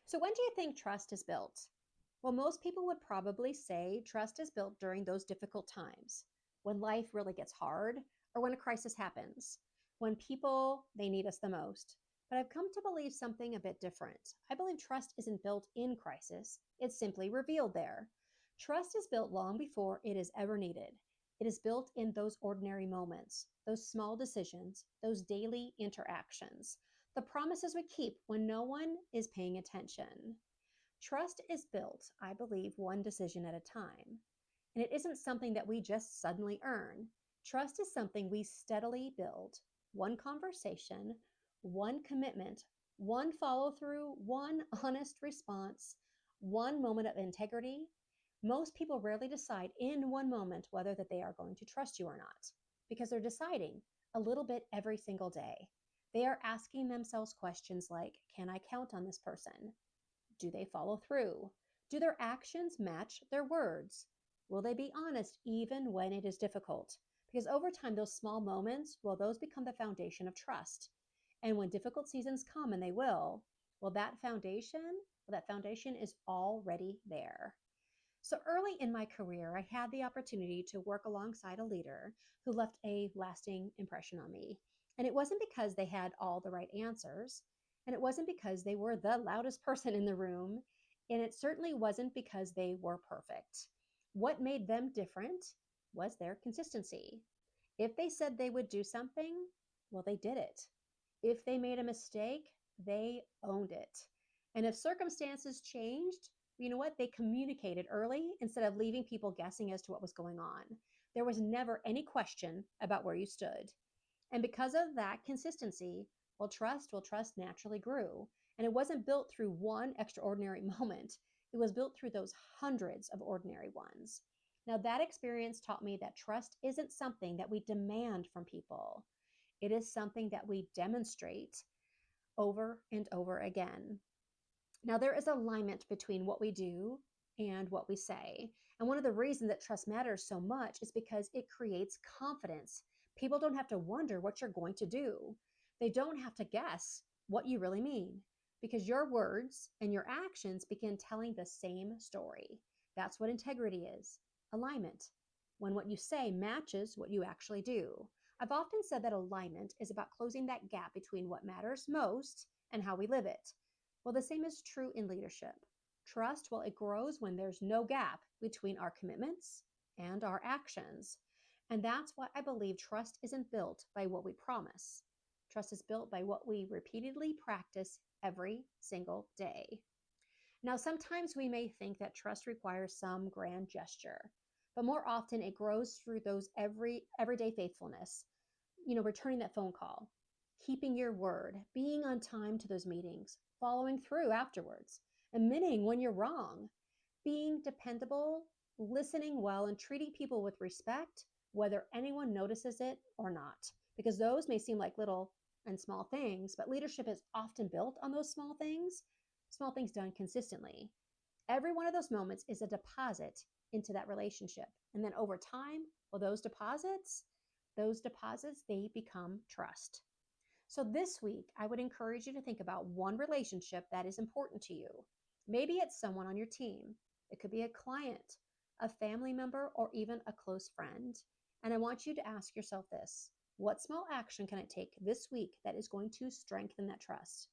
So, when do you think trust is built? Well, most people would probably say trust is built during those difficult times when life really gets hard or when a crisis happens, when people they need us the most. But I've come to believe something a bit different. I believe trust isn't built in crisis, it's simply revealed there. Trust is built long before it is ever needed. It is built in those ordinary moments, those small decisions, those daily interactions, the promises we keep when no one is paying attention. Trust is built, I believe, one decision at a time. And it isn't something that we just suddenly earn. Trust is something we steadily build. One conversation, one commitment, one follow through, one honest response, one moment of integrity. Most people rarely decide in one moment whether that they are going to trust you or not because they're deciding a little bit every single day. They are asking themselves questions like, can I count on this person? Do they follow through? Do their actions match their words? Will they be honest even when it is difficult? Because over time, those small moments, well, those become the foundation of trust. And when difficult seasons come, and they will, that foundation is already there. So early in my career, I had the opportunity to work alongside a leader who left a lasting impression on me. And it wasn't because they had all the right answers, and it wasn't because they were the loudest person in the room, and it certainly wasn't because they were perfect. What made them different was their consistency. If they said they would do something, well, they did it. If they made a mistake, they owned it. And if circumstances changed, you know what? They communicated early instead of leaving people guessing as to what was going on. There was never any question about where you stood. And because of that consistency, trust naturally grew. And it wasn't built through one extraordinary moment, it was built through those hundreds of ordinary ones. Now, that experience taught me that trust isn't something that we demand from people, it is something that we demonstrate over and over again. Now, there is alignment between what we do and what we say. And one of the reasons that trust matters so much is because it creates confidence. People don't have to wonder what you're going to do, they don't have to guess what you really mean because your words and your actions begin telling the same story. That's what integrity is, alignment. When what you say matches what you actually do. I've often said that alignment is about closing that gap between what matters most and how we live it. Well, the same is true in leadership. Trust, well, it grows when there's no gap between our commitments and our actions. And that's why I believe trust isn't built by what we promise. Trust is built by what we repeatedly practice every single day. Now, sometimes we may think that trust requires some grand gesture, but more often it grows through those everyday faithfulness. Returning that phone call, keeping your word, being on time to those meetings, following through afterwards, admitting when you're wrong, being dependable, listening well, and treating people with respect, whether anyone notices it or not. Because those may seem like little and small things, but leadership is often built on those small things done consistently. Every one of those moments is a deposit into that relationship. And then over time, well, those deposits, they become trust. So this week, I would encourage you to think about one relationship that is important to you. Maybe it's someone on your team. It could be a client, a family member, or even a close friend. And I want you to ask yourself this: what small action can I take this week that is going to strengthen that trust?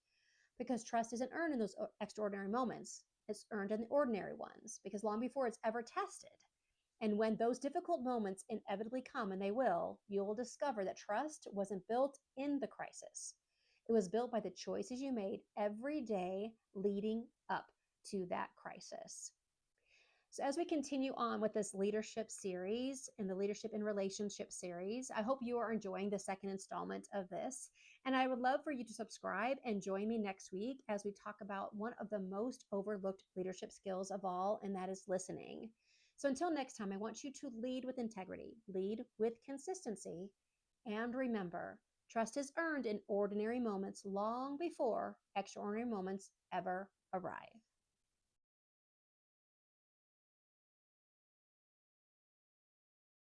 Because trust isn't earned in those extraordinary moments. It's earned in the ordinary ones because long before it's ever tested. And when those difficult moments inevitably come, and they will, you'll discover that trust wasn't built in the crisis. It was built by the choices you made every day leading up to that crisis. So, as we continue on with this leadership series and the leadership in relationship series, I hope you are enjoying the second installment of this. And I would love for you to subscribe and join me next week as we talk about one of the most overlooked leadership skills of all, and that is listening. So, until next time, I want you to lead with integrity, lead with consistency, and remember, trust is earned in ordinary moments long before extraordinary moments ever arrive.